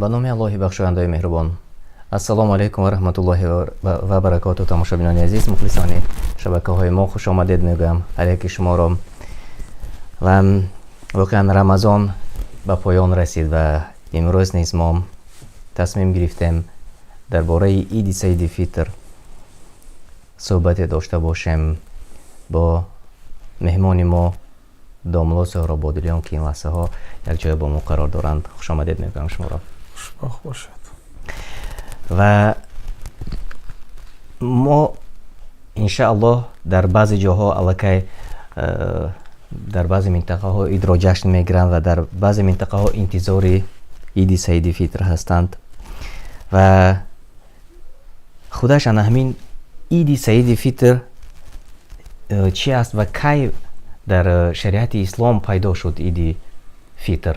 به نام الله بخشاینده مهربان. السلام علیکم و رحمت الله و برکاته. تماشاگران عزیز، مخلصان شبکه های ما خوش آمدید میگم علیک شما را. و واقعا رمضان به پایان رسید و امروز نیز ما تصمیم گرفتیم درباره عید سعید فطر صحبت داشته باشیم با مهمان ما داملا سهرابادلیان که این لحظه ها یک جای با ما قرار دارند. خوش آمدید میگم شما را. خوشبخت باشد. و ما انشاءالله در بعضی جاها الکی در بعضی منطقه ها عید را جشن میگیرند و در بعضی منطقه ها انتظار عید سعید فطر هستند و خودشان همین عید سعید فطر چی است و کی در شریعت اسلام پیدا شد عید فطر؟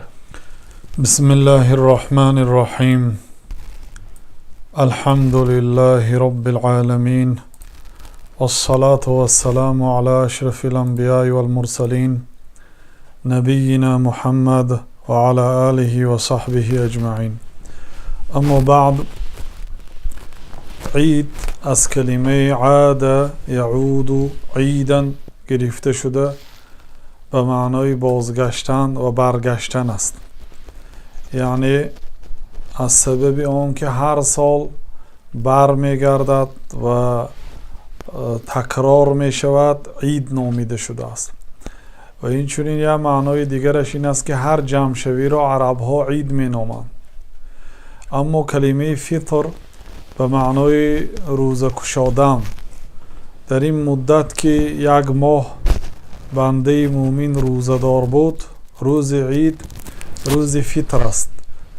بسم الله الرحمن الرحیم. الحمد لله رب العالمين والصلاة والسلام على أشرف الأنبياء والمرسلين نبينا محمد وعلى آله وصحبه أجمعين. اما بعد، عید از کلمه عاد یعود عیدا گرفته شده به معنای بازگشتن و برگشتن است. یعنی از سبب آن که هر سال بر میگردد و تکرار می شود عید نامیده شده است. و این چنین یا معنای دیگرش این است که هر جمع شوی را عرب ها عید می نامند. اما کلمه فطر به معنای روزه کشادن، در این مدت که یک ماه بنده مومن روزه دار بود، روز عید روز فطر است،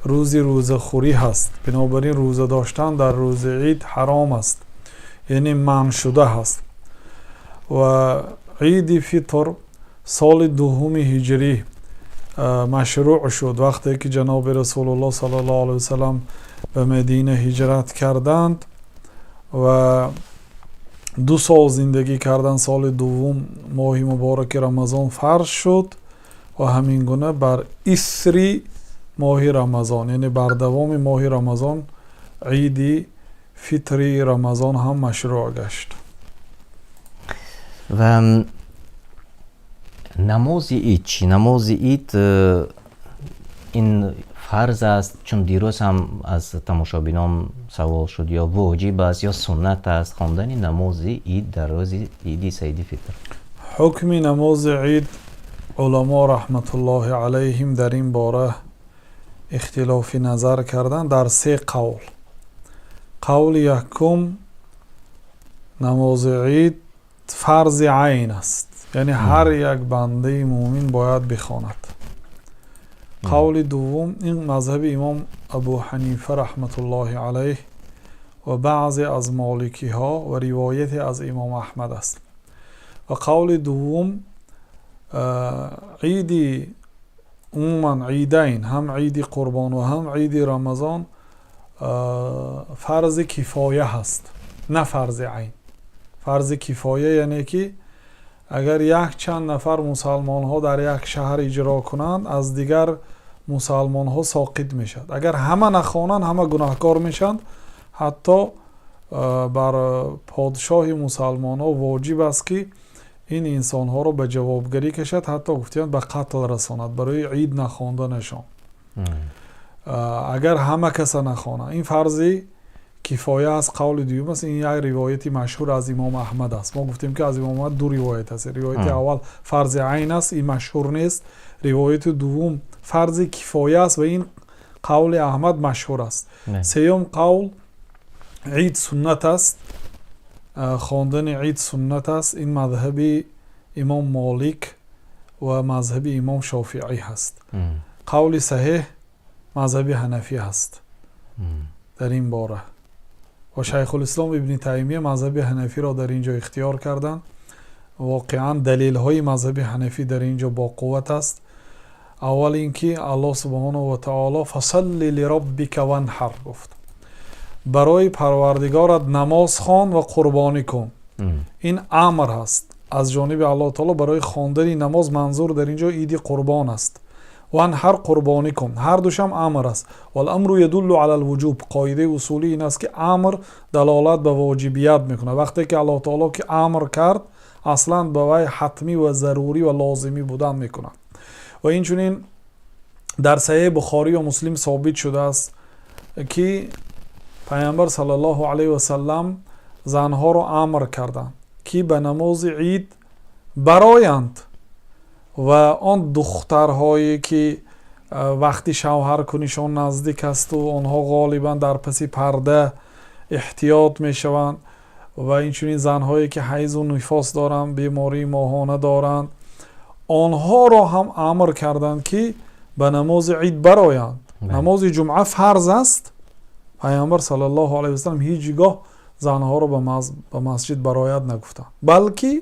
روزه خوری هست. بنابراین روزه داشتن در روز عید حرام است، یعنی منع شده هست. و عید فطر سال دوم هجری مشروع شد وقتی که جناب رسول الله صلی الله علیه وسلم به مدینه هجرت کردند و 2 سال زندگی کردند. سال دوم ماه مبارک رمضان فرض شد و همین گونه بر اسری ماه رمضان، یعنی بر دوام ماه رمضان، عید فطری رمضان هم مشروع گشت. و نماز عید چی؟ نماز عید این فرض است؟ چون دیروز هم از تماشابینان سوال شد یا واجب است یا سنت است خواندن نماز عید در روز عید سعید فطر؟ حکم نماز عید علما رحمت الله علیهم در این باره اختلاف نظر کردن در 3 قول. قول یکم، نماز عید فرض عین است، یعنی هر یک بنده مومن باید بخواند. قول دوم، این مذهب امام ابو حنیفه رحمت الله علیه و بعضی از مالکی ها و روایت از امام احمد است. و قول دوم، عید عموما عیدین، هم عید قربان و هم عید رمضان، فرض کفایه هست، نه فرض عین. فرض کفایه یعنی که اگر یک چند نفر مسلمان ها در یک شهر اجرا کنند، از دیگر مسلمان ها ساقط میشد. اگر همه نخوانند همه گناهکار میشند. حتی بر پادشاه مسلمان ها واجب است که این انسان ها رو به جوابگری کشد، حتی گفتند به قتل رساند برای عید نخواندنشان. اگر همه کس نخوانند، این فرضی کفایه از قول دوم است. این یک روایتی مشهور از امام احمد است. ما گفتیم که از امام احمد 2 روایت است. روایت اول فرض عین است، این مشهور نیست. روایت دوم فرض کفایه است و این قول احمد مشهور است. سوم قول عید سنت است، خواندن عید سنت است. این مذهب امام مالک و مذهب امام شافعی هست. قول صحیح مذهب حنفی هست در این باره. و شیخ الاسلام ابن تیمیه مذهب حنفی را در اینجا اختیار کردند. واقعا دلیل های مذهب حنفی در اینجا با قوت است. اول اینکه الله سبحانه و تعالی فصل لربک وانحر گفت، برای پروردگارت نماز خوان و قربانی کن. این امر هست از جانب الله تعالی برای خواندن نماز. منظور در اینجا عید قربان است وانحر قربانی کن. هر دوشم امر است. والامر يدل على الوجوب. قاعده اصولی این است که امر دلالت به واجبیت میکنه. وقتی که الله تعالی که امر کرد اصلا به وی حتمی و ضروری و لازمی بودن میکنه. و اینچنین در صحیح بخاری و مسلم ثابت شده است که پیامبر صلی الله علیه و سلم زنها را امر کردند که به نماز عید برایند و آن دخترهایی که وقتی شوهر کنیشان نزدیک است و آنها غالبا در پس پرده احتیاط می شوند و اینچنین زنهایی که حیض و نفاس دارند، بیماری ماهانه دارند، آنها را هم امر کردند که به نماز عید برایند. نماز جمعه فرض است. پیامبر صلی الله علیه و سلم هیچگاه زنها را به مسجد برایت نگفتند، بلکه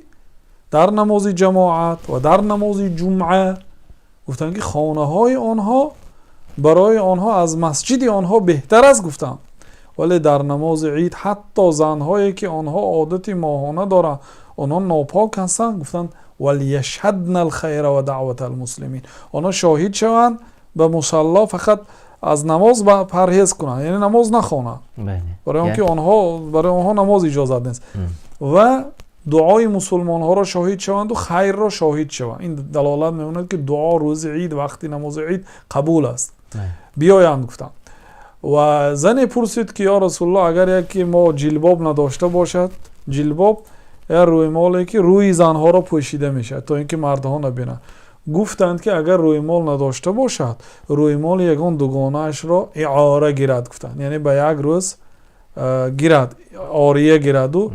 در نماز جماعت و در نماز جمعه گفتند که خانه های آنها برای آنها از مسجد آنها بهتر است گفتند. ولی در نماز عید حتی زنهایی که آنها عادت ماهانه دارند، آنها ناپاک هستند، گفتند ولیشهدن الخیر و دعوت المسلمین. آنها شاهد شوند به مصلی، فقط از نماز پرهیز کنند، یعنی نماز نخوانند، برای آنکه برای آنها نماز اجازت نیست. و دعای مسلمان ها را شاهد شوند و خیر را شاهد شوند. این دلالت می‌کند که دعا روز عید وقتی نماز عید قبول است. بیایند گفتم. و زنی پرسید که یا رسول الله اگر یکی ما جلباب نداشته باشد، جلباب یا روی مالی که روی زنها را پوشیده میشه تا اینکه مردها نبینند. گفتند که اگر روی مال نداشته باشد، روی مال یگان دوگانه اش را اعاره گیرد گفتند، یعنی به یک روز گیرد، آریه گیرد و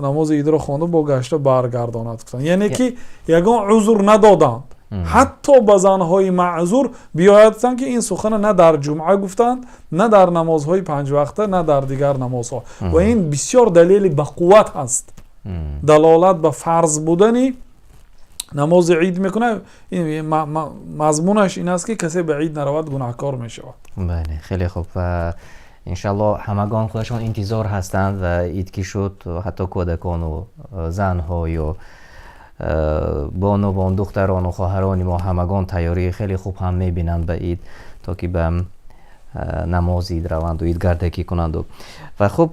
نماز عید را خوانده با گشته برگرداند گفتند. یعنی که یگان عذر ندادند، حتی به زنهای معذور بیایدند که این سخن نه در جمعه گفتند، نه در نمازهای 5 وقته، نه در دیگر نمازها. و این بسیار دلیل به قوت هست، دلالت به فرض بودنی نماز عید میکنه. این مضمونش این است که کسی به عید نرود گناهکار میشود. بله، خیلی خوب. و انشالله همگان خودشان انتظار هستند و عید که شد حتی کودکان و زنها یا بانوان، دختران و خواهران ما همگان تیاری خیلی خوب هم میبینند به عید تا که به نماز عید روند و عید گردکی کنند. و خب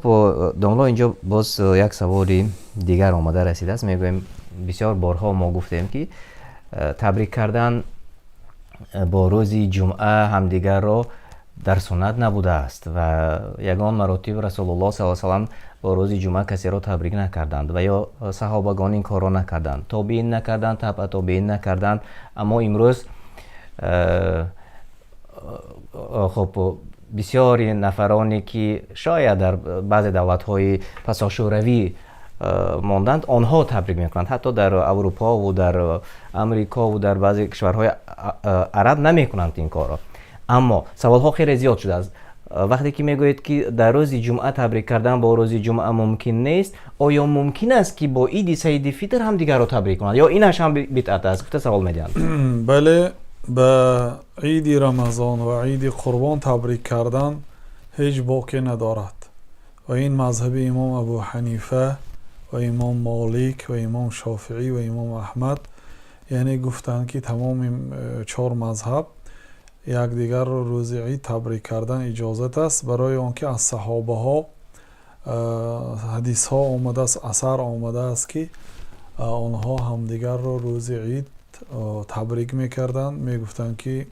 داملا اینجا باز یک سوالی دیگر آمده رسیده است. میگویم بسیار بارها ما گفتیم که تبریک کردن با روز جمعه همدیگر را در سنت نبوده است و یگان مراتب رسول الله صلی الله علیه و سلم با روز جمعه کسی را تبریک نکردند و یا صحابگان این کار را نکردند، تابعین نکردند، تبع تابعین نکردند. اما امروز خب بسیاری نفرانی که شاید در بعض دولت‌های پساشوروی ماندند آنها تبریک میکنند. حتی در اروپا و در امریکا و در بعضی کشورهای عرب نمیکنند این کار را. اما سوالها خیلی زیاد شده است. وقتی که میگویید که در روز جمعه تبریک کردن با روز جمعه ممکن نیست، آیا ممکن است که با عید سعید فطر هم دیگر را تبریک کنند یا اینش هم بدعت است؟ گفته سوال میدهند. بله، به عید رمضان و عید قربان تبریک کردن هیچ باکی ندارد و این مذهب امام ابو حنیفه و امام مالک و امام شافعی و امام احمد، یعنی گفتند که تمام 4 مذهب یکدیگر را روز عید تبریک کردن اجازت است، برای آنکه از صحابه ها حدیث ها آمده است، اثر آمده است که آنها همدیگر را روز عید تبریک میکردند، میگفتند که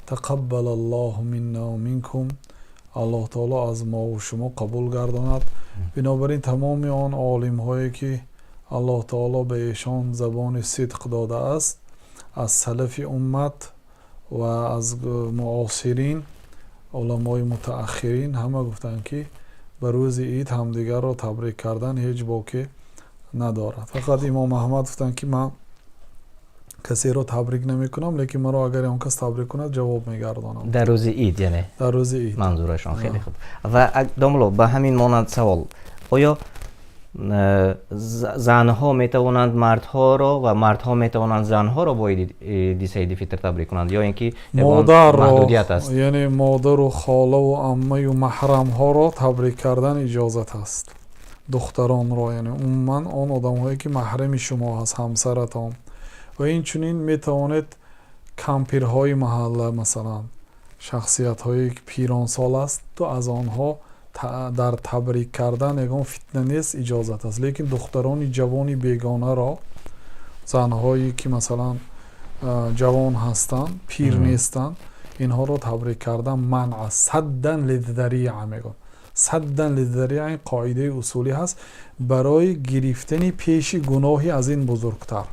تقبل الله منا و منکم، الله تعالی از ما و شما قبول گرداند. بنابراین تمام آن عالم هایی که الله تعالی به ایشان زبان صدق داده است از سلف امت و از معاصرین علمای متأخرین، همه گفتند که به روز عید همدیگر را تبریک کردن هیچ باکی ندارد. فقط امام احمد گفتند که من کسی را تبریک نمی کنم، لیکن مرا اگر اون کس تبریک کند جواب میگردانم. در روز عید، یعنی در روز عید منظورشان. خیلی خوب. و داملا به همین مانند سوال، آیا زنها میتوانند مردها را و مردها میتوانند زنها را با عید سعید فطر تبریک کنند یا اینکه محدودیت است؟ یعنی مادر و خاله و عمه و محرم ها را تبریک کردن اجازت است. دختران را، یعنی عموما آن آدم هایی که محرم شما هست، همسرتان. و این چنین میتوانید کمپیرهای محله مثلا شخصیت های پیران سال است تو از آنها در تبریک کردن یگان فتنه نیست اجازت است لیکن دخترانی جوانی بیگانه را زنهایی که مثلا جوان هستند پیر نیستند اینها رو تبریک کردن منع است صدن للذریعه میگن صدن للذریعه این قاعده اصولی هست برای گرفتن پیش گناهی از این بزرگتر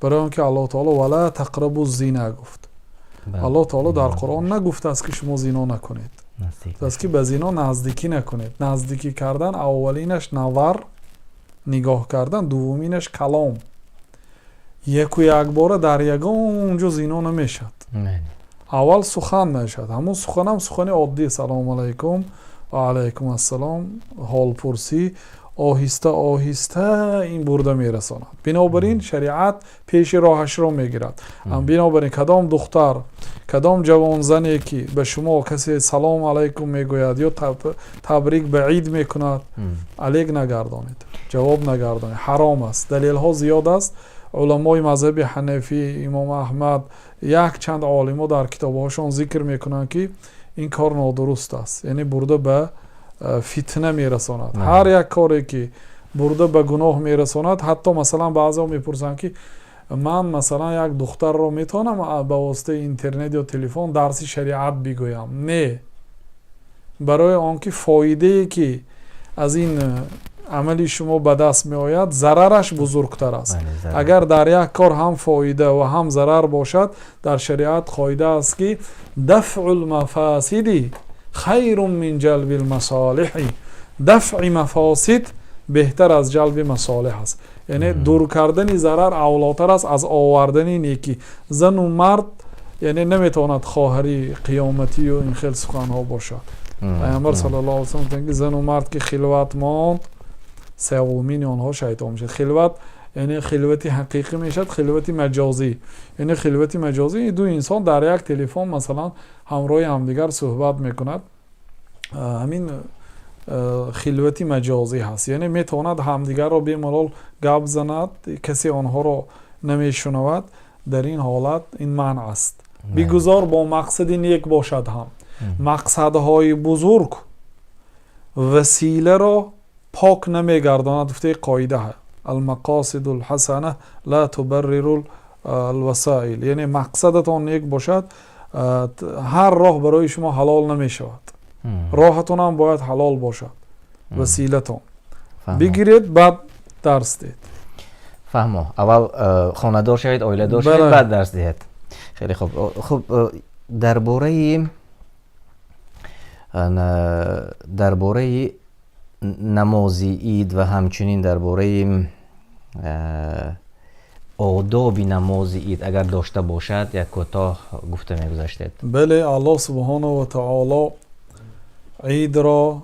برای آنکه الله تعالی ولا تقربوا الزنا گفت الله تعالی در قرآن نگفته است که شما زنا نکنید است که به زنا نزدیکی نکنید نزدیکی کردن اولینش نظر نگاه کردن دومینش کلام یک و یک باره در یگان اونجا زنا نمیشد اول سخن نشد همون سخن هم سخن عادی سلام علیکم و علیکم السلام حال پرسی آهسته آهسته این برده میرساند بنابراین شریعت پیش راهش را میگیرد بنابراین کدام دختر کدام جوان زنی که به شما کسی سلام علیکم میگوید یا تبریک به عید میکند علیک نگردانید جواب نگردانید حرام است دلیل ها زیاد است علمای مذهب حنفی امام احمد یک چند عالم در کتابهاشون ذکر میکنند که این کار نادرست است یعنی برده به فتنه میرساند هر یک کاری که برده به گناه میرساند حتی مثلا بعضا میپرسند که من مثلا یک دختر رو میتونم به واسطه اینترنت یا تلفن درس شریعت بگویم نه برای آنکه فایده ای که از این عملی شما به دست می آید ضررش بزرگتر است اگر در یک کار هم فایده و هم ضرر باشد در شریعت قاعده است که دفع المفاسد خیر من جلب المصالح دفع مفاسد بهتر از جلب مصالح است یعنی دور کردن ضرر اولاتر است از آوردن نیکی زن و مرد یعنی نمیتواند خواهری قیامتی و این خیلی سخنها باشد پیامبر صلی الله علیه و سلم میگه زن و مرد که خلوت ماند سومین آنها شیطان میشه خلوت یعنی خلوتی حقیقی میشد خلوتی مجازی یعنی خلوتی مجازی دو انسان در یک تلفن مثلا همراه همدیگر صحبت میکند همین خلوتی مجازی هست یعنی میتواند همدیگر را به ملال گپ زند کسی آنها را نمیشنود در این حالت این منع است بگذار با مقصد نیک باشد هم مقصدهای بزرگ وسیله را پاک نمیگرداند گفته قاعده ها المقاصد الحسنه لا تبرر الوسائل یعنی مقصدتان نیک باشد هر راه برای شما حلال نمیشود راهتون هم باید حلال باشد وسیلتون بگیرید بعد درس دید فهمو اول خانه دار شوید اویله دار شوید بعد درس دید خیلی خوب خب درباره نمازی عید و همچنین درباره آداب نماز عید اگر داشته باشد یک کوتاه گفته میگذاشتید بله الله سبحانه و تعالی عید را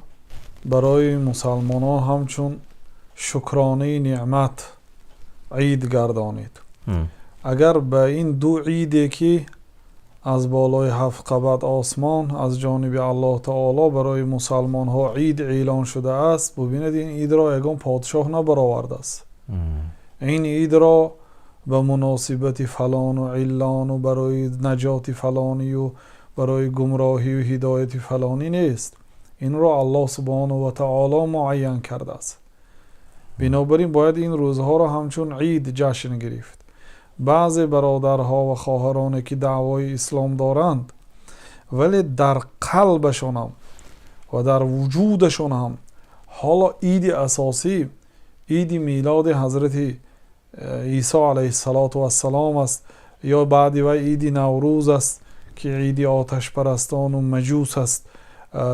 برای مسلمانان همچون شکرانه نعمت عید گردانید اگر به این دو عیدی که از بالای 7 قبت آسمان از جانب الله تعالی برای مسلمان ها عید اعلان شده است ببینید این عید را یگان پادشاه نبرآورده است این عید را به مناسبت فلان و علان و برای نجات فلانی و برای گمراهی و هدایت فلانی نیست این را الله سبحانه و تعالی معین کرده است بنابراین باید این روزها را همچون عید جشن گرفت بعضی برادرها و خواهرانی که دعوای اسلام دارند ولی در قلبشون هم و در وجودشون هم حالا عید اساسی عید میلاد حضرت عیسی علیه السلام است یا بعدی و عید نوروز است که عید آتش پرستان و مجوس است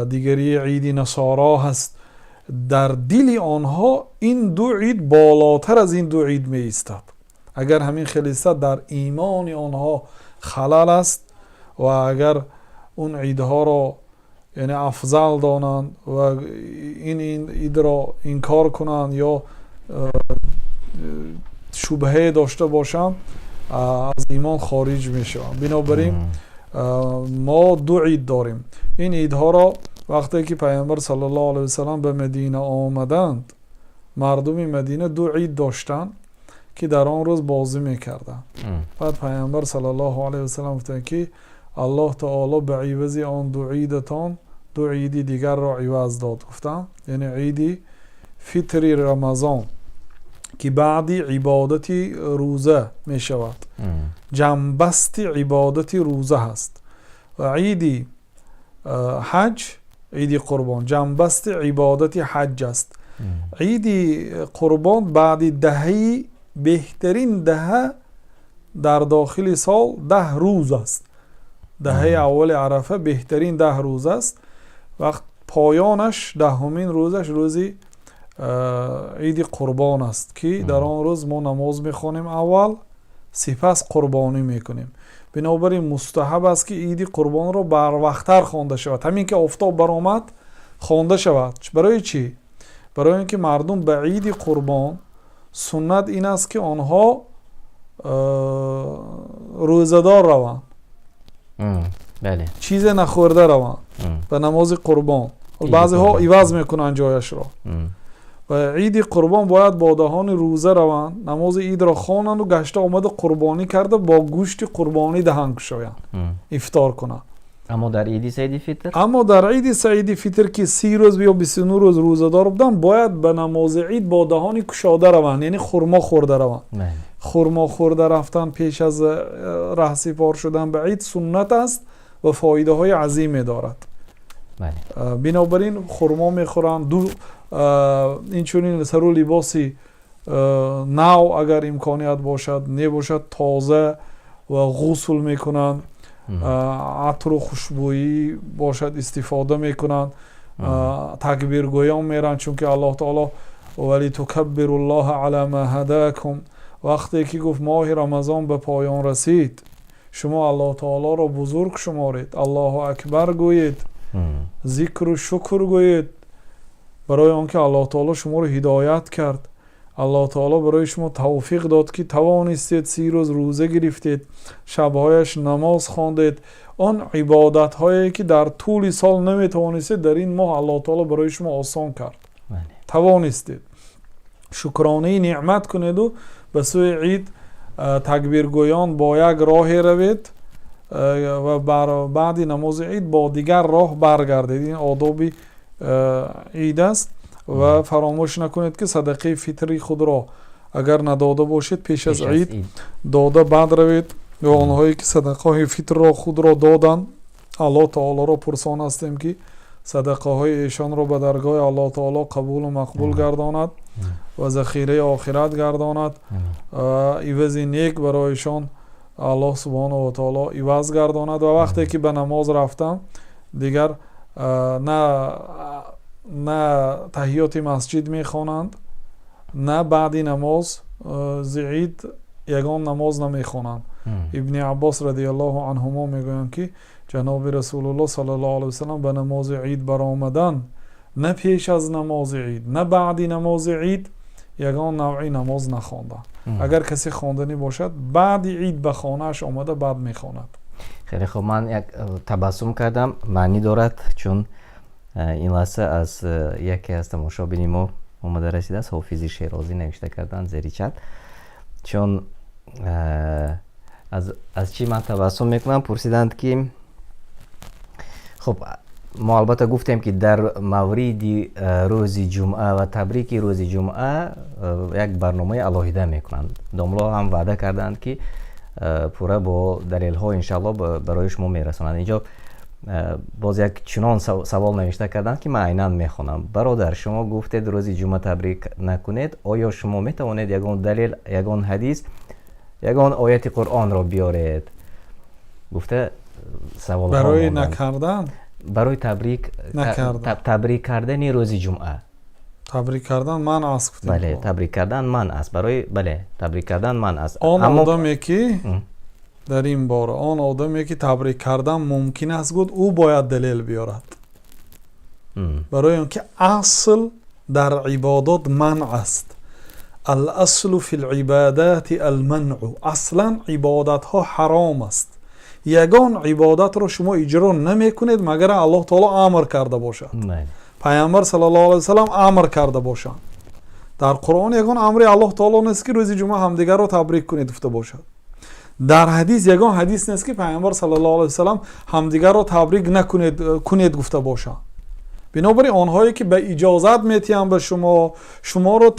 دیگری عید نصارا هست در دل آنها این دو عید بالاتر از این دو عید می ایستد اگر همین خلیصت در ایمان آنها خلل است و اگر اون عیدها را یعنی افضل دانند و این عید را انکار کنند یا شبهه داشته باشند از ایمان خارج میشوند بنابراین ما دو عید داریم این عیدها را وقتی که پیامبر صلی الله علیه و سلم به مدینه آمدند مردم مدینه دو عید داشتند که در آن روز بازی میکردند. بعد پیامبر صلی الله علیه و سلم گفتند که الله تعالی به عوض آن دو عیدتان دو عیدی دیگر را عوض داد. گفتم یعنی عید فطر رمضان که بعدی عبادتی روزه می شود، جنبست عبادتی روزه هست، و عید حج عید قربان جنبست عبادتی حج است. عید قربان بعد دهی بهترین دهه در داخل سال 10 روز است. دهه اول عرفه بهترین 10 روز است. وقت پایانش دهمین روزش روزی عید قربان است که در آن روز ما نماز میخوانیم اول، سپس قربانی میکنیم. بنابراین مستحب است که عید قربان را بر وقتتر خوانده شود، همین که آفتاب برآمد خوانده شود. برای چی؟ برای اینکه مردم به عید قربان سنت این است که آنها روزه‌دار روند، بله، چیز نخورده روند به نماز قربان. بعضی ها عوض میکنن جایش را. و عید قربان باید با دهان روزه روند، نماز عید را خوانند و گشته آمده قربانی کرده با گوشت قربانی دهان گشایند، افطار کنند. اما در عید سعید فطر، اما در عید سعید فطر که 30 روز یا 29 روز روزه دار بودن، باید به نماز عید با دهان گشاده روند، یعنی خرما خورده روند. خرما خورده رفتن پیش از رهسپار شدن به عید سنت است و فایده های عظیمی دارد. بنابراین خرما میخورند، این چونین سر و لباسی نو اگر امکانیت باشد نباشد تازه و غسل میکنند، عطر و خوشبویی باشد استفاده میکنند، تکبیر گویان میرن، چون که الله تعالی ولی تکبر الله علی ما هداکم، وقتی که گفت ماه رمضان به پایان رسید شما الله تعالی را بزرگ شمارید، الله اکبر گویید، ذکر و شکر گویید، برای آنکه الله تعالی شما را هدایت کرد. الله تعالی برای شما توفیق داد که توانستید 30 روز روزه گرفتید، شبهایش نماز خواندید. آن عبادت هایی که در طول سال نمیتوانستید در این ماه الله تعالی برای شما آسان کرد. توانستید شکرانه نعمت کنید و به سوی عید تکبیر گویان با یک راه روید و بعد نماز عید با دیگر راه برگردید. این آداب عید است. و فراموش نکنید که صدقه فطری خود را اگر نداده باشید پیش از عید داده بعد روید. و آنهایی که صدقه فطر را خود را دادن الله تعالی را پرسان هستیم که صدقه های ایشان را به درگاه الله تعالی قبول و مقبول گرداند و ذخیره آخرت گرداند، عوض نیک برایشان الله سبحانه و تعالی عوض گرداند. و وقتی که به نماز رفتم دیگر نه تحیات مسجد میخوانند، نه بعدی نماز عید یگان نماز نمیخوانند. ابن عباس رضی الله عنهما میگویند که جناب رسول الله صلی الله علیه وسلم به نماز عید برآمدن، نه پیش از نماز عید نه بعدی نماز عید یگان نوعی نماز نخواندند. اگر کسی خواندنی باشد بعد عید به خانه‌اش آمده بعد میخواند. خیلی خوب، من یک تبسم کردم، معنی دارد، چون این لحظه از یکی از تماشابین ما اومده رسیده است، حافظ شیرازی نوشته کردن زیر چت. چون از چی من تبسم میکنم پرسیدند که خب ما البته گفتیم که در مورد روز جمعه و تبریک روز جمعه یک برنامه علاهیده میکنند. داملا هم وعده کردند که پوره با دلیل ها انشالله برای شما میرسونند. اینجا باز یک چنان سوال نوشته کردند که من عیناً میخونم. برادر شما گفتید روز جمعه تبریک نکنید، آیا شما میتوانید یگان دلیل، یگان حدیث، یگان آیت قرآن را بیارید؟ گفته سوال برای نکردن، برای تبریک کردن روز جمعه. تبریک کردن من است. بله، تبریک کردن من است. برای تبریک کردن من است. آن آدمی که در این باره آن آدمی که تبریک کردن ممکن است گفت او باید دلیل بیارد. برای اینکه اصل در عبادات منع است. الاصل فی العبادات المنع. اصلا عبادت ها حرام است. یگان عبادت را شما اجرا نمی کنید مگر الله تعالی امر کرده باشد، پیامبر صلی الله علیه و سلم امر کرده باشند. در قرآن یگان امر الله تعالی نیست که روز جمعه همدیگر رو تبریک کنید گفته باشد. در حدیث یگان حدیث نیست که پیامبر صلی الله علیه و سلام همدیگر رو تبریک نکنید گفته باشد. بنابراین آنهایی که به اجازت میتیان به شما رو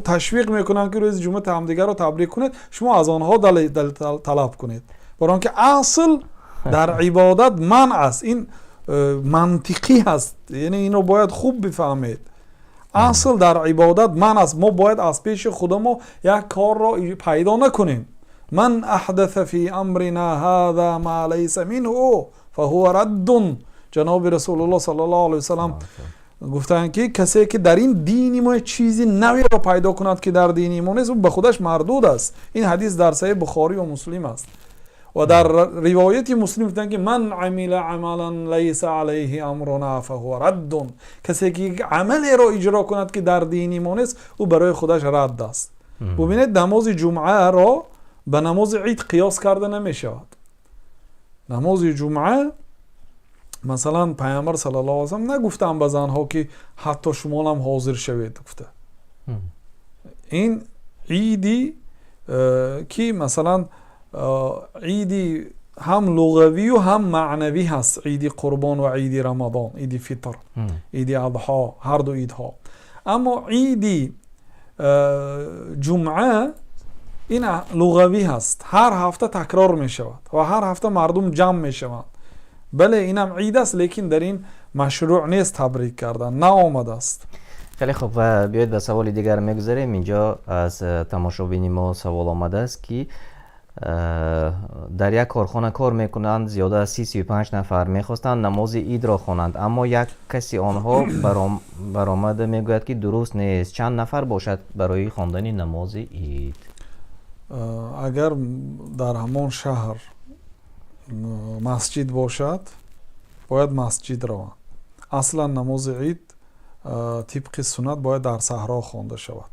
تشویق میکنن که روز جمعه همدیگر رو تبریک کنید، شما از آنها دلیل طلب کنید. برای آنکه اصل در عبادت منع است. این منطقی هست، یعنی اینو باید خوب بفهمید. اصل در عبادت منع است. ما باید از پیش خودمون یک کار را پیدا نکنیم. من احدث فی امرنا هذا ما لیس منه فهو رد. جناب رسول الله صلی الله علیه و سلم گفتند که کسی که در این دین ما چیزی نوی را پیدا کند که در دین ما نیست، او به خودش مردود است. این حدیث در صحیح بخاری و مسلم است. و در روایت مسلم گفتند که من عمل عملا لیس علیه امرنا فهو رد. کسی که عملی را اجرا کند که در دین ما نیست، او برای خودش رد است. ببینید نماز جمعه را به نماز عید قیاس کرده نمی شود. نماز جمعه مثلا پیامبر صلی الله علیه و سلم نگفتن به زنها که حتی شما هم حاضر شوید گفته. این عیدی که مثلا عیدی هم لغوی و هم معنوی هست، عید قربان و عید رمضان، عید فطر، عید اضحی، هر دو عیدها. اما عید جمعه این لغوی هست، هر هفته تکرار می شود و هر هفته مردم جمع می شوند. بله اینم عید است، لیکن در این مشروع نیست تبریک کردن، نه آمده است. خیلی خوب و بیایید به سوال دیگر میگذاریم. اینجا از تماشابین ما سوال آمده است که در یک کارخانه کار میکنند، زیاده از 30-35 نفر میخواستند نماز عید را خوانند، اما یک کسی آنها برآمده میگوید که درست نیست. چند نفر باشد برای خواندن نماز عید؟ اگر در همان شهر مسجد باشد باید مسجد روند. اصلا نماز عید طبق سنت باید در صحرا خوانده شود.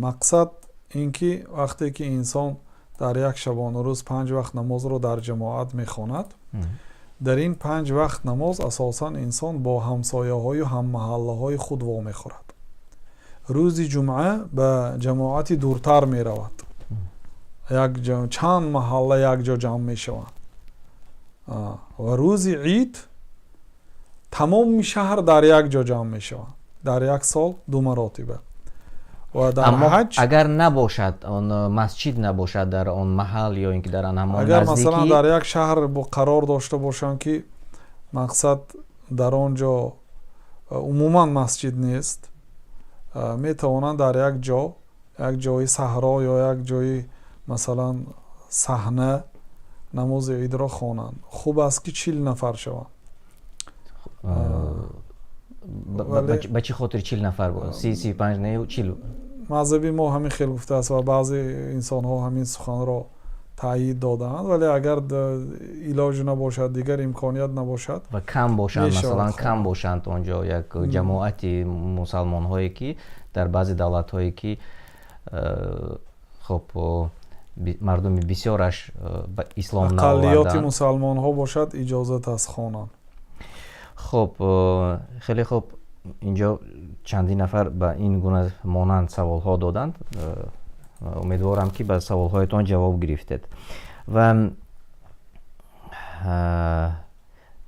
مقصد اینکه وقتی که انسان در یک شبانه روز 5 وقت نماز رو در جماعت میخواند، در این 5 وقت نماز اساسا انسان با همسایه های و هم محله های خود وا میخورد. روز جمعه به جماعت دورتر میرود، چند محله یک جا جمع می شوند. و روز عید تمام شهر در یک جا جمع می شوند، در یک سال 2 مراتبه. و در اما حج اگر نباشد آن مسجد نباشد در آن محل یا اینکه در آن همان اگر نزدیکی، مثلا در یک شهر قرار داشته باشند که مقصد در آنجا عموما مسجد نیست، می توانند در یک جای صحرا یا یک جای مثلا صحنه نماز عید را خوانند. خوب است که 40 نفر شوند. به چه خاطر 40 نفر بود؟ 30-35 نه 40؟ مذهبی ما همین خیلی گفته است و بعضی انسان ها همین سخن را تایید دادند، ولی اگر علاج نباشد، دیگر امکانیت نباشد و کم باشند، مثلا کم باشند اونجا یک جماعتی مسلمان هایی که در بعضی دولت هایی که خب مردم بسیارش به اسلام نآوردند، اقلیت مسلمان ها باشد اجازت از خوانند. خب خیلی خوب، اینجا چندین نفر به این گونه مانند سوال ها دادند. امیدوارم که به سوال هایتان جواب گرفتید. و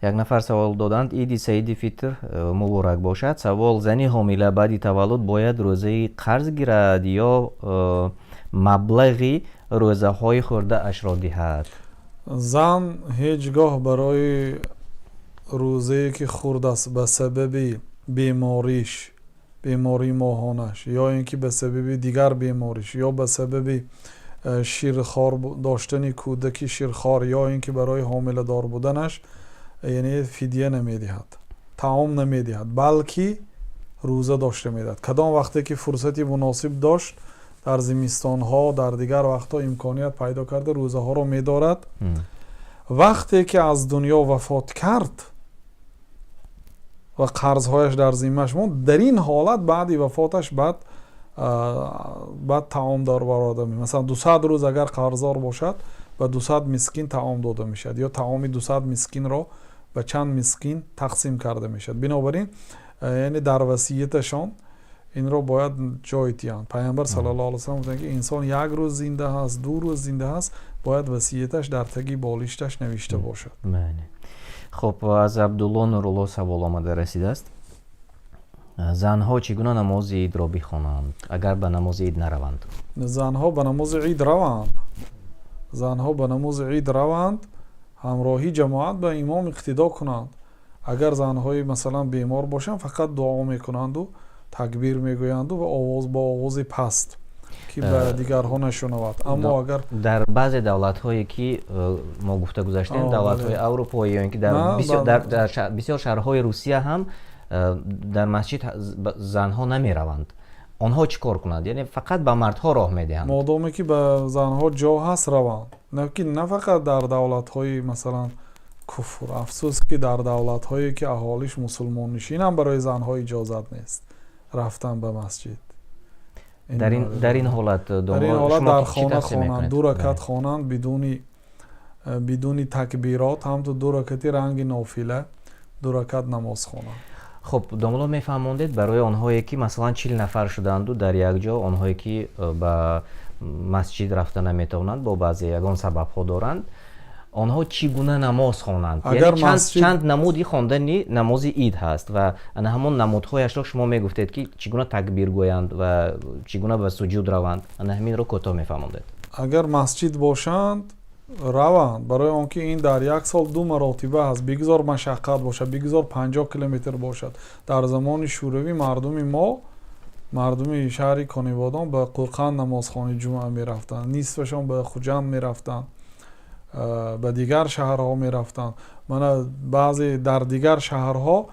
یک نفر سوال دادند عید سعید فطر مبارک باشد. سوال: زنی حامله بعد تولد باید روزه قرض گیرد یا مبلغی روزه های خورده اش را دهد؟ زن هیچگاه برای روزه که خورده است به سبب بیماری ماهانش یا اینکه به سبب دیگر بیماریش یا به سبب شیرخوار داشتن کودکی شیرخوار یا اینکه برای حامله دار بودنش، یعنی فدیه نمیدهد، طعام نمیدهد، بلکه روزه داشته میدهد. کدام وقتی که فرصتی مناسب داشت در زمستان ها، در دیگر وقت ها امکانیت پیدا کرده روزه ها را میدارد. وقتی که از دنیا وفات کرد و قرضهایش در ذمه‌اش موند، در این حالت بعد وفاتش بعد طعام دار بر آدمی، مثلا 200 روز اگر قرضدار باشد به 200 مسکین طعام داده میشد یا طعام 200 مسکین را به چند مسکین تقسیم کرده میشد. بنابراین یعنی در وصیتشان اینро باید جای تیان. پیامبر صلی الله علیه و سلم گفتند که انسان یک روز زنده هست، 2 روز زنده هست، باید وصیتش در تگی بالشتش نوشته باشد. بله. خب از عبدالله نورالله سوال آمده رسیده است. زنها چگونه نماز عید را بخوانند اگر به نماز عید نروند؟ زنها به نماز عید روند. زنها به نماز عید روند، همراهی جماعت به امام اقتدا کنند. اگر زنهای مثلا بیمار باشند فقط دعا میکنند و تکبیر میگویند و آواز با آواز پست که به دیگرها نشنود. اما اگر در بعضی دولت‌هایی که ما گفته گذاشتیم، دولت‌های اروپایی یا اینکه در بسیار شهرهای روسیه هم در مسجد زنها نمیروند. آنها چیکار کنند؟ یعنی فقط به مردها راه میدهند. مادامی که به زنها جا هست روند. نه فقط در دولت‌های مثلا کفر. افسوس که در دولت‌هایی که اهالیش مسلمان نشین هم برای زنها اجازت نیست رفتن به مسجد. در این حالت در خانه خوانند، 2 رکعت خوانند بدون تکبیرات، هم تو 2 رکعتی رنگ نافله 2 رکعت نماز خوانند. خب داملا میفهموندید برای آنهایی که مثلا 40 نفر شدند و در یک جا، آنهایی که به مسجد رفتن نمیتوانند با بعضی یگان سبب ها دارند، آنها چگونه نماز خوانند؟ یعنی چند نمودی خواندن نماز عید هست و همون نمودهایش را شما میگفتید که چگونه تکبیر گویند و چگونه به سجود روند. همین را کوتاه میفهموندید. اگر مسجد باشند روند، برای آنکه این در یک سال 2 مراتبه هست. بگذار مشقت باشد، بگذار 50 کیلومتر باشد. در زمان شوروی مردم شهر کنیوادان به قوقند نمازخانه جمعه می رفتند، نیستشان به خوجند می رفتند، به دیگر شهرها می رفتند. بعضی در دیگر شهرها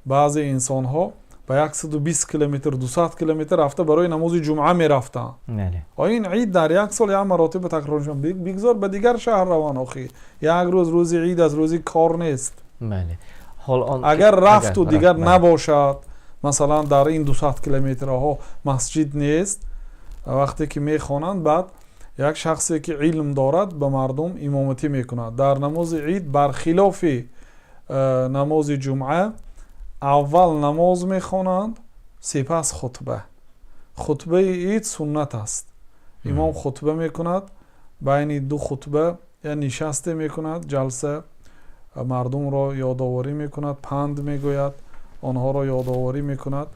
بعضی انسان ها به 120 کیلومتر 200 کیلومتر رفته برای نماز جمعه می رفتند. این عید در یک سال 1 مراتب تکرار شد. بگذار به دیگر شهر روان. آخی یک روز عید از روزی کار نیست. اگر رفت و دیگر نباشد، مثلا در این 200 کیلومترها مسجد نیست، وقتی که می خوانند بعد یک شخصی که علم دارد به مردم امامتی میکند. در نماز عید برخلاف نماز جمعه اول نماز میخوانند سپس خطبه عید سنت است. امام خطبه میکند، بین 2 خطبه یا نشسته میکند، جلسه مردم را یادآوری میکند، پند میگوید، آنها را یادآوری میکند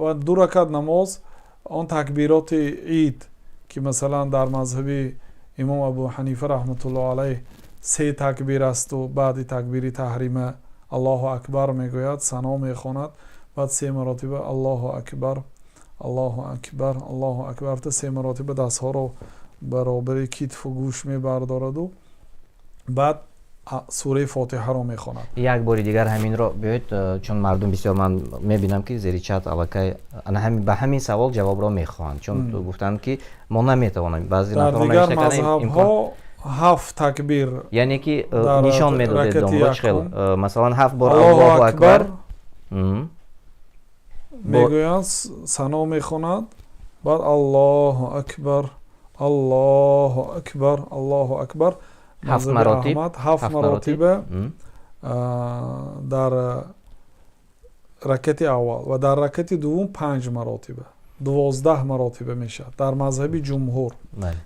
و 2 رکعت نماز. آن تکبیرات عید که مثلا در مذهب امام ابو حنیفه رحمت الله علیه 3 تکبیر است و بعد تکبیر تحریم الله اکبر میگوید، ثنا میخواند، بعد 3 مراتبه الله اکبر الله اکبر الله اکبر تا 3 مراتبه دستها رو برابر کتف و گوش میبردارد و بعد سوره فاتحه رو میخواند. یک بار دیگر همین رو بیاید، چون مردم بسیار من میبینم که زیر چت الکی به همین سوال جواب رو میخوان، چون گفتند که ما نمیتوانیم. بعضی در دیگر مذهب ها 7 تکبیر، یعنی که نشان میدادید دنبال مثلا 7 بار الله اکبر میگویند، ثنا میخواند، بعد الله اکبر الله اکبر الله اکبر 7 مراتب 7 مراتب در رکعت اول و در رکعت دوم 5 مراتب 12 مراتب میشه در مذهب جمهور.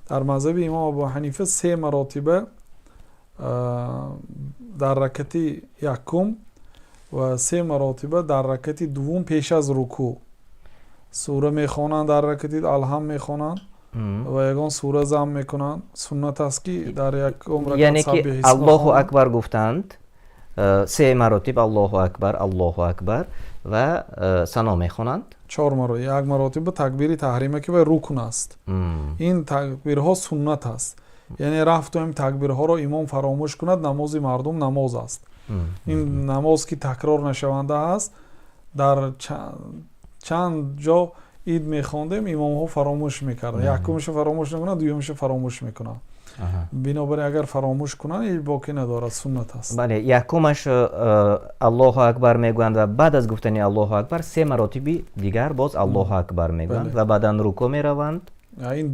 در مذهب امام ابو حنیفه 3 مراتب در رکعت یکم و 3 مراتب در رکعت دوم پیش از رکوع. سوره میخوانند، در رکعت الحمد میخوانند و یگان سوره زم میکنند. سنت است که در یک رکعت یعنی که الله اکبر گفتند 3 مراتب الله اکبر و ثنا میخوانند 4 مراتب. یک مراتب تکبیر تحریمه که به رکن است. این تکبیرها سنت است، یعنی رفت و این تکبیرها را امام فراموش کند نماز مردم نماز است. این نماز که تکرار نشونده است. در چند جا عید میخواندیم امام ها فراموش میکردن، یکمش فراموش نکنن، دویمش فراموش میکنن. بنابراین اگر فراموش کنن این باقی ندارد، سنت است. بله، یکمش الله اکبر میگویند و بعد از گفتن الله اکبر 3 مراتب دیگر باز الله اکبر میگویند و بعدن رکوع میروند. این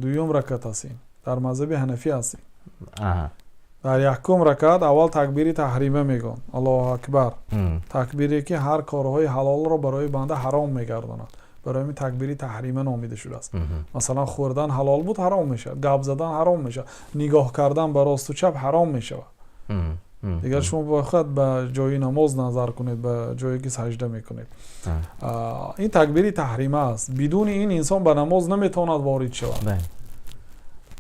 دویم رکعت است. در مذهب حنفی است. дар якум ракат аввал такбири таҳрима мегӯн, аллоҳу акбар. такбире ки ҳар корҳои ҳалолро барои банда ҳаром мегардонад. барои ҳамин такбири таҳрима номида шудааст. масалан хӯрдан ҳалол буд, ҳаром мешавад. гап задан ҳаром мешавад. нигоҳ кардан ба росту чап ҳаром мешавад. дигар шумо бояд ба ҷои намоз назар кунед, ба ҷое ки саҷда мекунед. ин такбири таҳрима аст. бидуни ин инсон ба намоз наметавонад ворид шавад.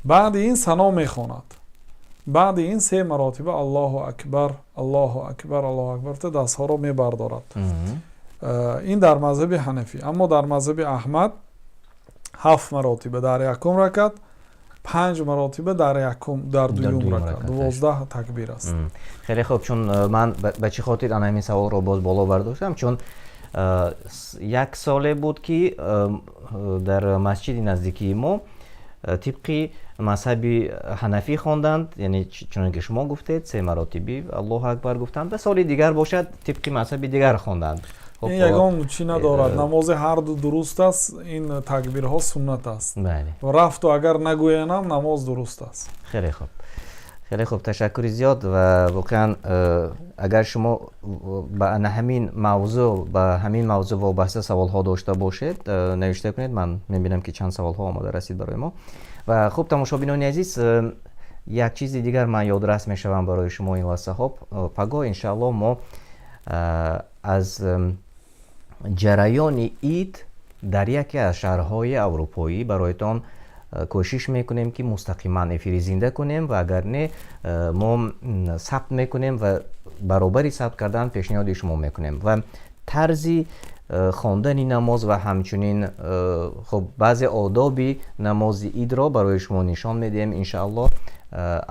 баъди ин сано мехонад. баъди ин 3 маротиба аллоҳу акбар, аллоҳу акбар, аллоҳу акбар то дастҳоро мебардорад. ин дар мазҳаби ҳанафӣ. аммо дар мазҳаби аҳмад 7 маротиба дар якум ракат, 5 маротиба дар дуюм ракат. 12 такбир аст. хеле хуб, чун ман ба чӣ хотир ана ҳамин саволро боз боло бардоштам, чун як соле буд ки дар масҷиди наздикии мо тибқи мазҳаби ҳанафӣ хонданд, яъне чуноне ки шумо гуфтед 3 маротиби аллоҳу акбар гуфтанд, ва соли дигар бошад тибқи мазҳаби дигар хонданд. ин ягон чӣ надорад, намози ҳарду дуруст аст, ин такбирҳо суннат аст. рафту агар нагӯянам намоз дуруст аст. хеле хуб, хеле хуб, ташаккури зиёд. ва воқеан агар шумо ба ҳамин мавзӯъ вобаста саволҳо дошта бошед, навишта кунед. ман мебинам ки чанд саволҳо омода расид барои мо. ва хуб, тамошобинони азиз, як чизи дигар ман ёдрас мешавам барои шумо ин лаҳзаҳо. пагоҳ иншааллоҳ мо аз ҷараёни ид дар яке аз шаҳрҳои аврупоӣ бароятон кӯшиш мекунем ки мустақиман эфири зинда кунем, ва агар не мо сабт мекунем ва баробари сабт кардан пешниҳоди шумо мекунем. ва тарзи хондани намоз ва ҳамчунин хуб баъзе одоби намози идро барои шумо нишон медиҳем иншааллоҳ.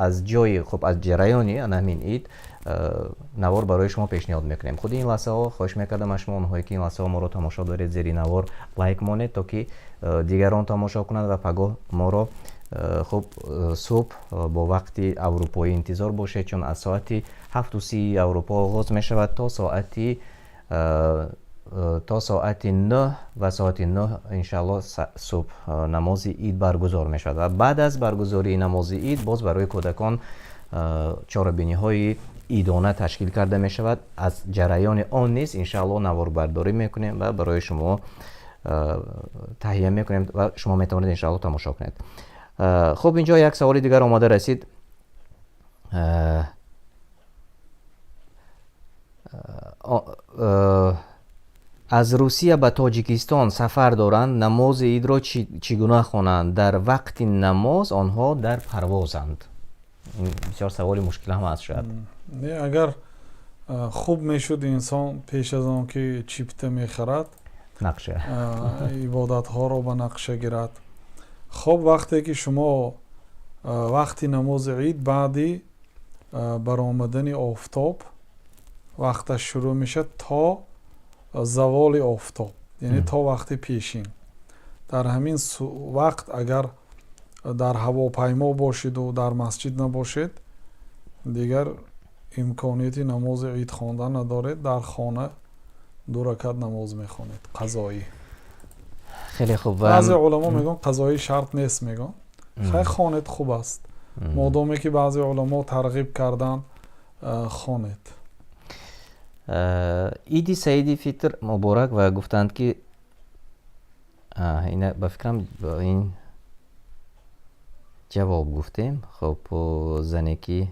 аз ҷои хуб аз ҷараёни ҳамин ид навор барои шумо пешниҳод мекунем. худи ин лаҳзаҳо хоҳиш мекардам аз шумо онҳое ки ин лаҳзаҳо моро тамошо доред, зери навор лайк монед, то ки дигарон тамошо кунанд ва пагоҳ моро хуб субҳ бо вақти аврупоӣ интизор бошед, чун аз соати 7:30 аврупо оғоз мешавад то соати 9 ва соати 9 иншааллоҳ субҳ намози ид баргузор мешавад. ва баъд аз баргузории намози ид боз барои кӯдакон чорабиниҳои идона ташкил карда мешавад. аз ҷараёни он низ иншааллоҳ наворбардорӣ мекунем ва барои шумо таҳия мекунем ва шумо метавонед иншааллоҳ тамошо кунед. хуб, инҷо як саволи дигар омода расид. аз русия ба тоҷикистон сафар доранд, намози идро чӣ гуна хонанд? дар вақти намоз онҳо дар парвозанд. бисёр саволи мушкил ҳам аст шояд. агар хуб мешуд инсон пеш аз он ки чипта мехарад, нақша ибодатҳоро ба нақша гирад. хуб, вақте ки шумо вақти намози ид баъди баромадани офтоб вақташ шурӯъ мешад то заволи офтоб, яъне то вақти пешин. дар ҳамин вақт агар дар ҳавопаймо бошеду дар масҷид набошед, дигар имконияти намози ид хондан надоред. дар хона 2 ракат намоз мехонед қазоӣ. хеле хуб. баъзе уламо мегӯянд қазоӣ шарт нест, мегӯянд хай хонед, хуб аст. модоме ки баъзе уламо тарғиб кардан, хонед. иди саиди фитр муборак. ва гуфтанд ки ба фикрам ин ҷавоб гуфтем. хуб, зане ки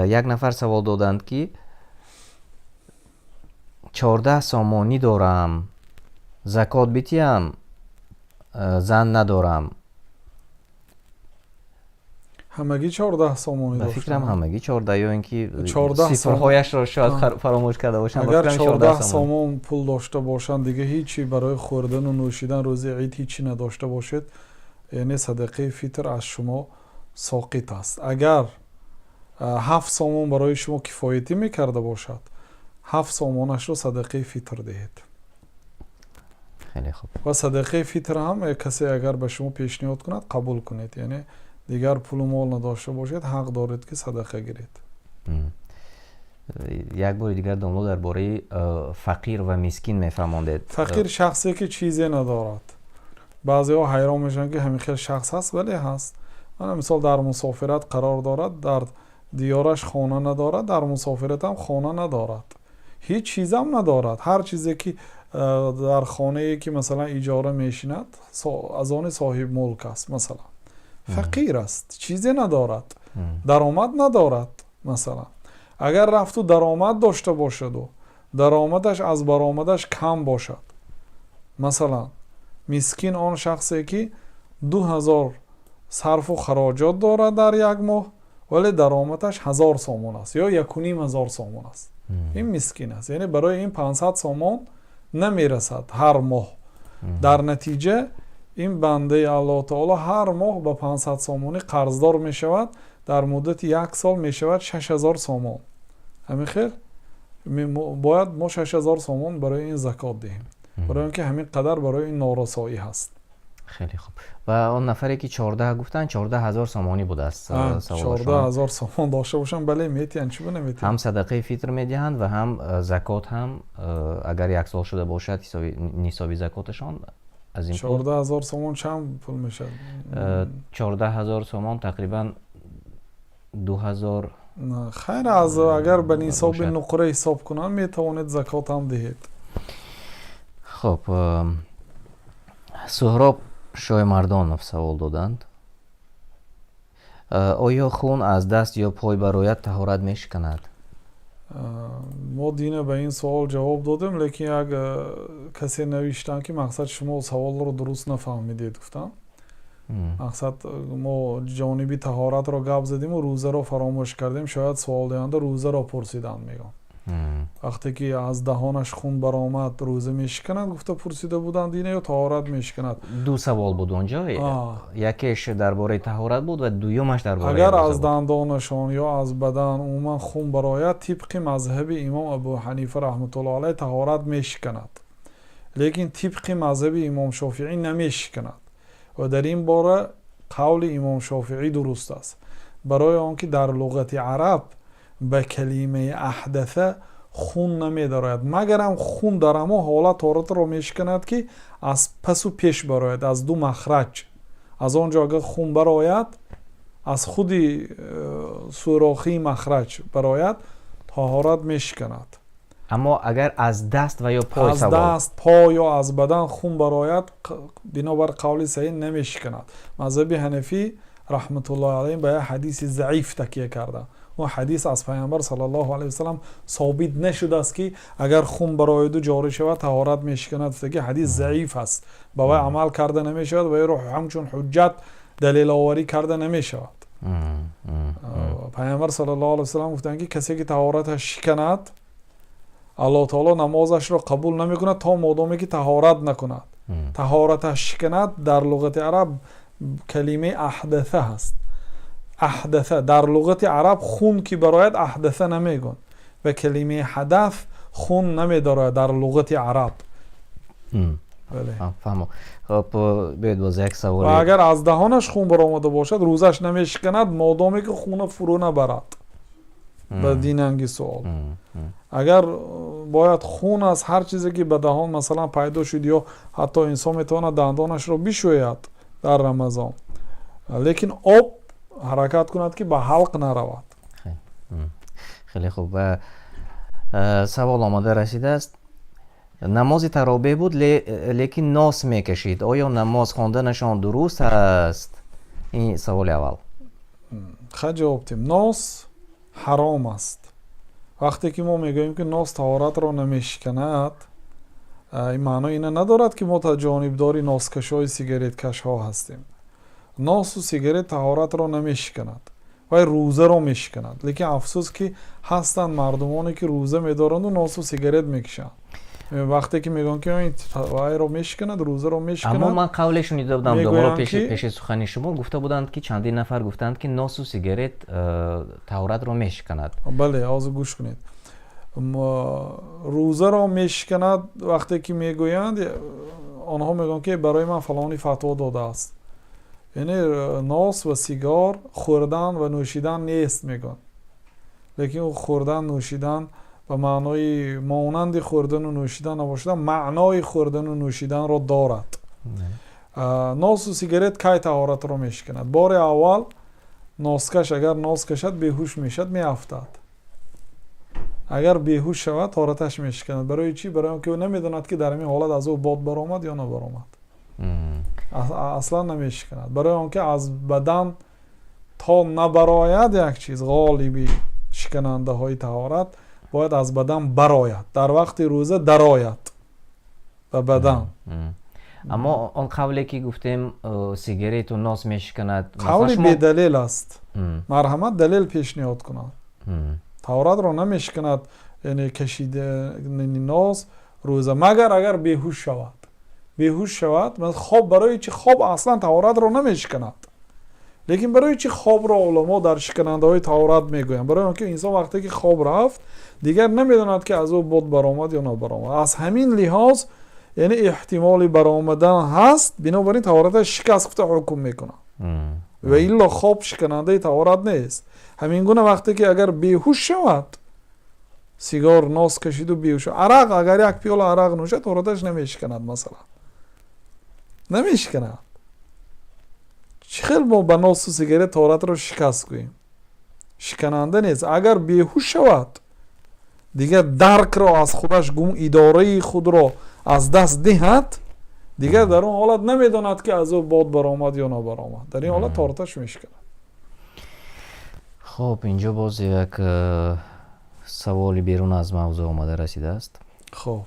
як нафар савол доданд ки 14 сомонӣ дорам, закот битиям, зан надорам. ҳамагӣ 14 сомонӣ ба фикрам ҳамагӣ 14, ё ин ки 14 сифрҳояшро шояд фаромӯш карда бошам. агар 14 сомон пул дошта бошанд, дига ҳичи барои хӯрдану нӯшидан рӯзи ид ҳичи надошта бошед, яъне садақаи фитр аз шумо соқит аст. агар 7 сомон барои шумо кифоятӣ мекарда бошад, 7 сомонашро садақаи фитр диҳед. хеле хуб. ва садақаи фитр ҳам касе агар ба шумо пешниҳод кунад, қабул кунед. яъне дигар пулу мол надошта бошед, ҳақ доред ки садақа гиред. як бори дигар домло дар бораи фақир ва мискин мефармондед. фақир шахсе ки чизе надорад. баъзеҳо ҳайрон мешаванд ки ҳамин хел шахс ҳаст, вале ҳаст. مثال در مسافرت قرار دارد، در دیارش خانه ندارد، در مسافرت هم خانه ندارد، هیچ چیز هم ندارد. هر چیزی که در خانه ای که مثلا اجاره میشیند از آن صاحب ملک است، مثلا فقیر است، چیزی ندارد، درآمد ندارد. مثلا اگر رفت و درآمد داشته باشد و درآمدش از برآمدش کم باشد، مثلا مسکین آن شخصی که 2000 صرف و خراجات دارد در یک ماه ولی درآمدش 1000 سومون است یا 1500 سومون است، این مسکین است. یعنی برای این 500 سومون نمیرسد هر ماه. در نتیجه این بنده الله تعالی هر ماه با 500 سومونی قرضدار می شود، در مدت 1 سال می شود 6000 سومون. همین خیر باید ما 6000 سومون برای این زکات دهیم، برای اینکه همین قدر برای این نارسایی هست. خیلی خوب. و اون نفری که 14 گفتن 14000 سومانی بوده است. 14000 سومان داشته باشن بله میتین، چی نمیتین؟ هم صدقه فطر میدهند و هم زکات هم اگر 1 سال شده باشد نصابی زکاتشان از این 14000 سومان چند پول میشه؟ 14000 سومان تقریبا 2000. خیر، از اگر به نصاب نقره حساب کنن میتوانید زکات هم دهید. خب سهراب شاه مردانов سوال دادند: آیا خون از دست یا پای برایت طهارت میشکند؟ ما دینه به این سوال جواب دادیم، لیکن یک کسی نوشتن که مقصد شما سوال رو درست نفهمیدید. گفتم مقصد ما جانبی طهارت رو گپ زدیم و روزه رو فراموش کردیم، شاید سوال دهنده روزه رو پرسیدن. میگم وقتی که از دهانش خون برآمد روزه میشکند، گفته پرسیده بودن دینه یا طهارت میشکند. دو سوال بود اونجا، یکیش درباره طهارت بود و دویمش درباره اگر از دندانشان یا از بدن عموما خون برآید طبق مذهب امام ابو حنیفه رحمت الله علیه طهارت میشکند، لیکن طبق مذهب امام شافعی نمیشکند و در این باره قول امام شافعی درست است، برای آنکه در لغت عرب به کلمه احدثه خون نمی‌دارد، مگرم خون در اما حالت طهارت را میشکند که از پس و پیش براید، از دو مخرج. از آنجا اگر خون براید از خود سوراخی مخرج براید طهارت میشکند. اما اگر از دست و یا پای از دست، پای یا از بدن خون براید بنابر قول صحیح نمیشکند. مذهب حنفی رحمت الله علیه به حدیث ضعیف تکیه کرده. و حدیث از پیامبر صلی الله علیه و سلم ثابت نشده است که اگر خون براید و جاری شود طهارت میشکند، که حدیث ضعیف است، با وی عمل کرده نمیشود و رو همچون حجت دلیل آوری کرده نمیشود. پیامبر صلی الله علیه و سلم گفتند که کسی که طهارتش شکند الله تعالی نمازش را قبول نمیکند تا مادامی که طهارت نکند. طهارتش شکند در لغت عرب کلمه احدثه هست. احدثه در لغت عرب خون که براید احدثه نمیگن و کلمه حدث خون نمیداره در لغت عرب. بله فهمو. خب بیاید باز یک سوال. و اگر از دهانش خون برآمده باشد روزش نمیشکند مادامی که خون فرو نبرد. به دیننگی سوال اگر باید خون از هر چیزی که به دهان مثلا پیدا شد یا حتی انسان میتونه دندانش رو بشوید در رمضان، لیکن آب حرکت کند که به حلق نرود. خیلی خوب. و سوال آماده رسیده است: نماز تراویح بود لیکن ناس میکشید، آیا نماز خواندنشان درست است؟ این سوال اول. خیلی جواب دیم. ناس حرام است. وقتی که ما میگوییم که ناس طهارت را نمیشکند، این معنی اینه ندارد که ما تا جانبداری ناسکشای سیگارت کش ها هستیم. ناس و سیگارت طهارت را نمیشکند و روزه را میشکند، لیکن افسوس که هستند مردمانی که روزه میدارند و ناس و سیگارت میکشند. وقتی که میگن که این وای رو میشکند روزه رو میشکند. اما من قولش شنیده بودم دوباره پیش سخنی شما گفته بودند که چندین نفر گفتند که ناس و سیگارت طهارت رو میشکند. بله آز گوش کنید. روزه رو میشکند وقتی که میگویند آنها میگن که برای من فلانی فتوا داده است، یعنی ناس و سیگار خوردن و نوشیدن نیست میگن، لیکن خوردن نوشیدن و معنای مانند خوردن و نوشیدن نباشد، معنای خوردن و نوشیدن را دارد. носу сигарет кай таҳоратро мешиканад? бори аввал носкаш агар нос кашад беҳуш мешад, меафтад. агар беҳуш шавад таҳораташ мешиканад. барои чӣ? барои он ки ӯ намедонад ки дар ин ҳолат аз ӯ бод баромад ё набаромад. аслан намешиканад. барои он ки аз бадан то набарояд як чиз, ғолиби шиканандаҳои таҳорат бояд аз бадан барояд, дар вақти рӯза дарояд ба бадан. аммо он қавле ки гуфтем сигарету нос мешиканад, қавли бедалел аст. марҳамат далел пешниҳод кунад. таҳоратро намешиканад, яъне кашидани нос рӯза, магар агар беҳуш шавад. беҳуш шавад, хоб барои чӣ хоб аслан таҳоратро намешиканад. лекин барои чӣ хобро уламо дар шиканандаҳои таҳорат мегӯянд? барои он ки инсон вақте ки хоб рафт дигар намедонад ки аз ӯ бод баромад ё набаромад. аз ҳамин лиҳоз яъне эҳтимоли баромадан ҳаст, бинобар ин таҳораташ шикаст гуфта ҳукм мекунад. ваилло хоб шиканандаи таҳорат нест. ҳамин гуна вақте ки агар беҳуш шавад, сигор нос кашиду беҳуш, арақ агар як пиёла арақ нӯшад таҳораташ намешиканад, масалан намешиканад. чӣ хел мо ба носу сигарет таҳоратро шикаст гӯем? шикананда нест. агар беҳуш шавад дигар даркро аз худаш идораи худро аз даст диҳад, дигар дар он ҳолат намедонад ки аз ӯ бод баромад ё набаромад. дар ин ҳолат таҳораташ мешиканад. хуб, инҷо боз як саволи берун аз мавзӯъ омада расидааст. хуб,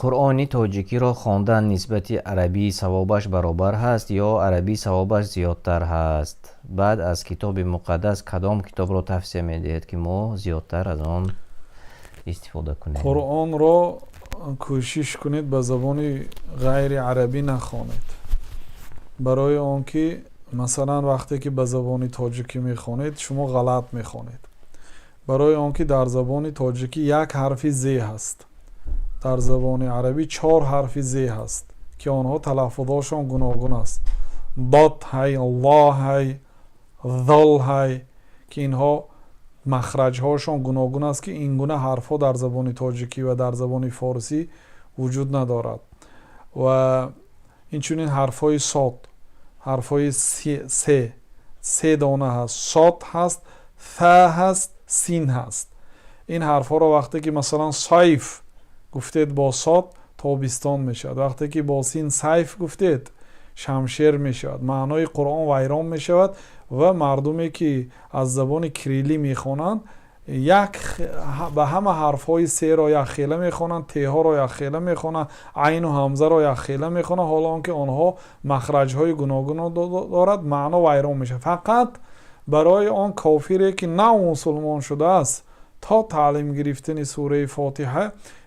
қуръони тоҷикиро хондан нисбати арабии савобаш баробар ҳаст ё арабии савобаш зиёдтар ҳаст? баъд аз китоби муқаддас кадом китобро тавсия медиҳед ки мо зиёдтар аз он истифода кунем? қуръонро кӯшиш кунед ба забони ғайри арабӣ нахонед. барои он ки масалан вақте ки ба забони тоҷикӣ мехонед шумо ғалат мехонед. барои он ки дар забони тоҷикӣ як ҳарфи зе ҳаст, дар забони арабӣ 4 ҳарфи зе ҳаст ки онҳо талаффузошон гуногун аст. дод ҳай, ло ҳай, зол ҳай, ки инҳо махраҷҳошон гуногун аст ки ин гуна ҳарфҳо дар забони тоҷикӣ ва дар забони форсӣ вуҷуд надорад. ва инчунин ҳарфҳои сод, ҳарфҳои се дона ҳаст, сод ҳаст, фа ҳаст, син ҳаст. ин ҳарфҳоро вақте ки масалан сайф гуфтед бо сод тобистон мешавад, вақте ки бо син сайф гуфтед шамшер мешавад. маънои қуръон вайрон мешавад ва мардуме ки аз забони кириллӣ мехонанд ба ҳама ҳарфҳои серо якхела мехонанд, теҳоро якхела мехонанд, айну ҳамзаро якхела мехонанд, ҳоло он ки онҳо махраҷҳои гуногун дорад, маъно вайрон мешавад. фақат барои он кофире ки нав мусулмон шудааст, то таълим гирифтани сураи фотиҳа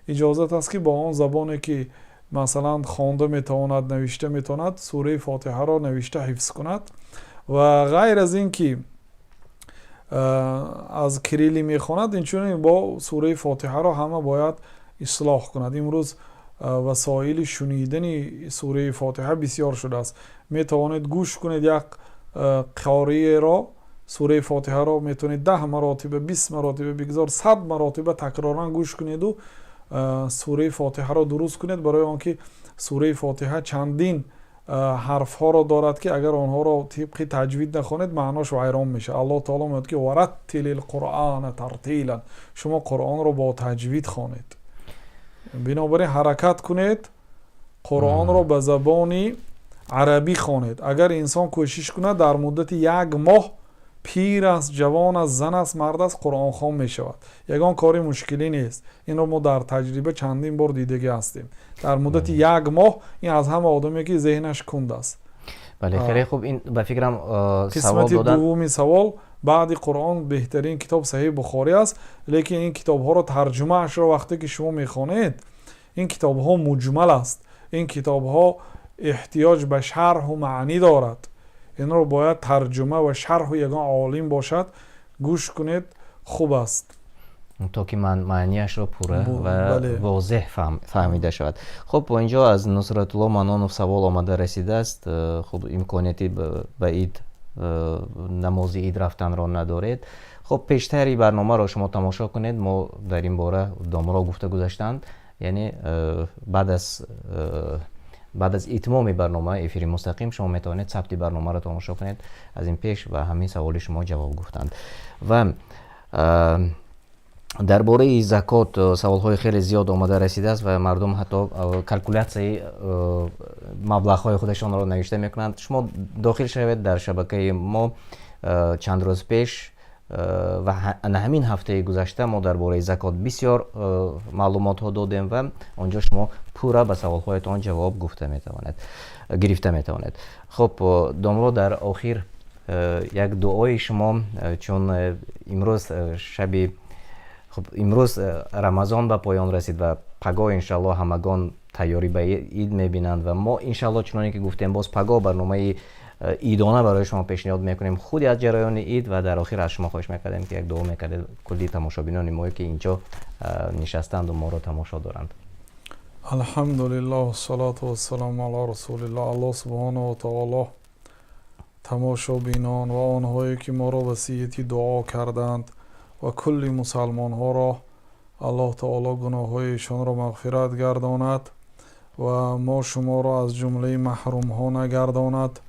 иҷозат аст ки бо он забоне ки масалан хонда метавонад, навишта метавонад, сураи фотиҳаро навишта ҳифз кунад. ва ғайр аз ин ки аз кириллӣ мехонад, инчунин бо сураи фотиҳаро ҳама бояд ислоҳ кунад. имрӯз васоили шунидани сураи фотиҳа бисёр шудааст. метавонед гӯш кунед як қориеро, сураи фотиҳаро метавонед 10 маротиба, 20 маротиба бигзор, 100 маротиба такроран гӯш кунеду сураи фотиҳаро дуруст кунед, барои он ки сураи фотиҳа чандин ҳарфҳоро дорад ки агар онҳоро тибқи таҷвид нахонед маънош вайрон мешавад. аллоҳ таоло мегӯяд ки вараттилил қуръана тартилан, шумо қуръонро бо таҷвид хонед. бинобар ин ҳаракат кунед, қуръонро ба забони арабӣ хонед. агар инсон кӯшиш кунад дар муддати 1 моҳ пир аст, ҷавон аст, зан аст, мард аст, қуръонхон мешавад. ягон кори мушкилӣ нест. инро мо дар таҷриба чандин бор дидага ҳастем. дар муддати 1 моҳ ин аз ҳама одаме ки зеҳнаш кунд аст. бале, хеле хуб. ин ба фикрам савол қисмати додан. дуввуми савол, баъди қуръон беҳтарин китоб саҳиҳ бухорӣ аст, лекин ин китобҳоро тарҷумаашро вақте ки шумо мехонед, ин китобҳо муҷмал аст. ин китобҳо эҳтиёҷ ба шарҳу маънӣ дорад. инро бояд тарҷума ва шарҳу ягон олим бошад. гӯш кунед, хуб аст, то ки маънияшро пурра ва бале, возеҳ фаҳмида шавад. хуб, бо инҷо аз Нусратулло Манонов савол омада расидааст. хуб, имконияти ба ид намози ид рафтанро надоред. хуб, пештари барномаро шумо тамошо кунед. мо дар ин бора домро гуфта гузаштанд. یعنی بعد از اتمام برنامه افیر مستقیم شما میتونید ثبت برنامه را تماشا کنید از این پیش و همه سوال شما جواب گفتند. و درباره زکات سوال‌های خیلی زیاد آمده رسیده است و مردم حتی کلکولیاسیای مبلغ‌های خودشان را نوشته می‌کنند. شما داخل شوید در شبکه ما چند روز پیش و همین هفته گذشته ما درباره زکات بسیار معلومات ها دادیم و آنجا شما پورا به سوال‌هایتان جواب گرفته می‌توانید. خب دامرو در آخر یک دعای شما، چون امروز امروز رمضان به پایان رسید و پگاه انشالله همگان تیاری به عید میبینند و ما انشالله چنانکه که گفتیم باز پگاه برنامه عیدانه برای شما پیشنهاد میکنیم خودی از جریان عید و در آخر از شما خواهش میکردیم که یک دعا میکردید کلی تماشابینان ما که اینجا نشستند و ما را تماشا دارند. الحمدلله و الصلاة و السلام علی رسول الله. الله سبحانه و تعالی تماشابینان و آنهایی که ما را وصیتی دعا کردند و کلی مسلمان ها را الله تعالی گناه هایشان را مغفرت گرداند و ما شما را از جمله محروم ها نگرداند.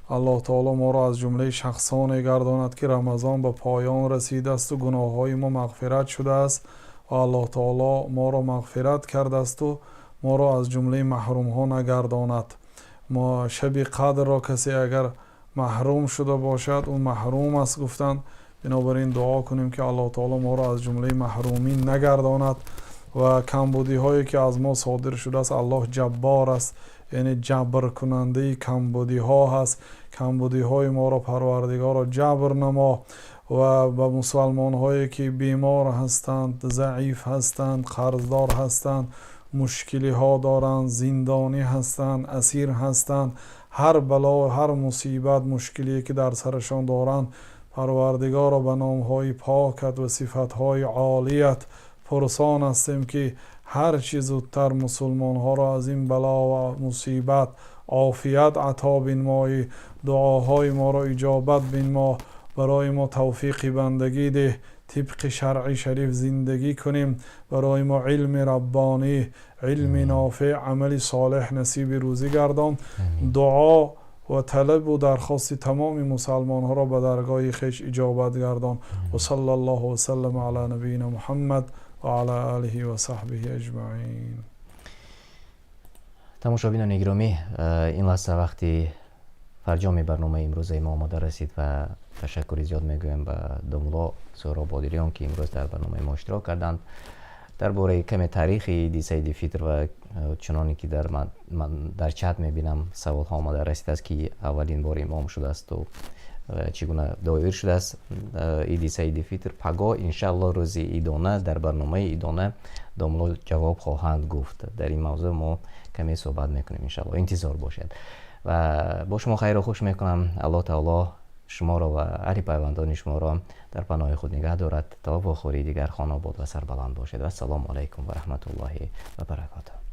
الله تعالی ما را از جمله شخصان گرداند که رمضان به پایان رسیده است و گناه های ما مغفرت شده است و الله تعالی ما را مغفرت کرده است و ما را از جمله محروم ها نگرداند. ما شب قدر را کسی اگر محروم شده باشد اون محروم است گفتند، بنابراین دعا کنیم که الله تعالی ما را از جمله محرومین نگرداند و کمبودی هایی که از ما صادر شده است الله جبار است، یعنی جبر کننده کمبودی ها هست. کمبودی های ما را پروردگار جبر نما و به مسلمان هایی که بیمار هستند، ضعیف هستند، قرضدار هستند، مشکلی ها دارند، زندانی هستند، اسیر هستند، هر بلا هر مصیبت مشکلی که در سرشان دارند پروردگار را به نامهای پاکت و صفتهای عالیت پرسان هستیم که هر چیز زودتر مسلمان ها را از این بلا و مصیبت عافیت عطا بنمایی، دعاهای ما را اجابت بنما، برای ما توفیق بندگی ده، طبق شرع شریف زندگی کنیم، برای ما علم ربانی، علم نافع، عمل صالح نصیب روزی گردان. دعا و طلب و درخواست تمام مسلمان ها را به درگاه خویش اجابت گردان. و صلی الله و سلم علی نبینا محمد و علی آله و صحبه اجمعین. تماشابینان گرامی، این لحظه وقتی فرجام برنامه امروز ما آمده رسید و تشکر زیاد میگویم به دوملا سهراب بادریان که امروز در برنامه ما اشتراک کردند. درباره کم تاریخ عید سید فطر و چنانی که در چت میبینم سوال ها آمده رسید است که اولین بار امام شده است و چگونه دایر شده است عید سید فطر. پگاه انشالله روز عیدانه در برنامه عیدانه دوملا جواب خواهند گفت. در این موضوع ما کمی صحبت میکنیم انشالله، انتظار باشید و با شما خیر و خوش میکنم. الله تعالی شما را و اهل پیوندان شما را در پناه خود نگه دارد تا واخوری دیگر خان آباد و سربلند باشد. و السلام علیکم و رحمت الله و برکاته.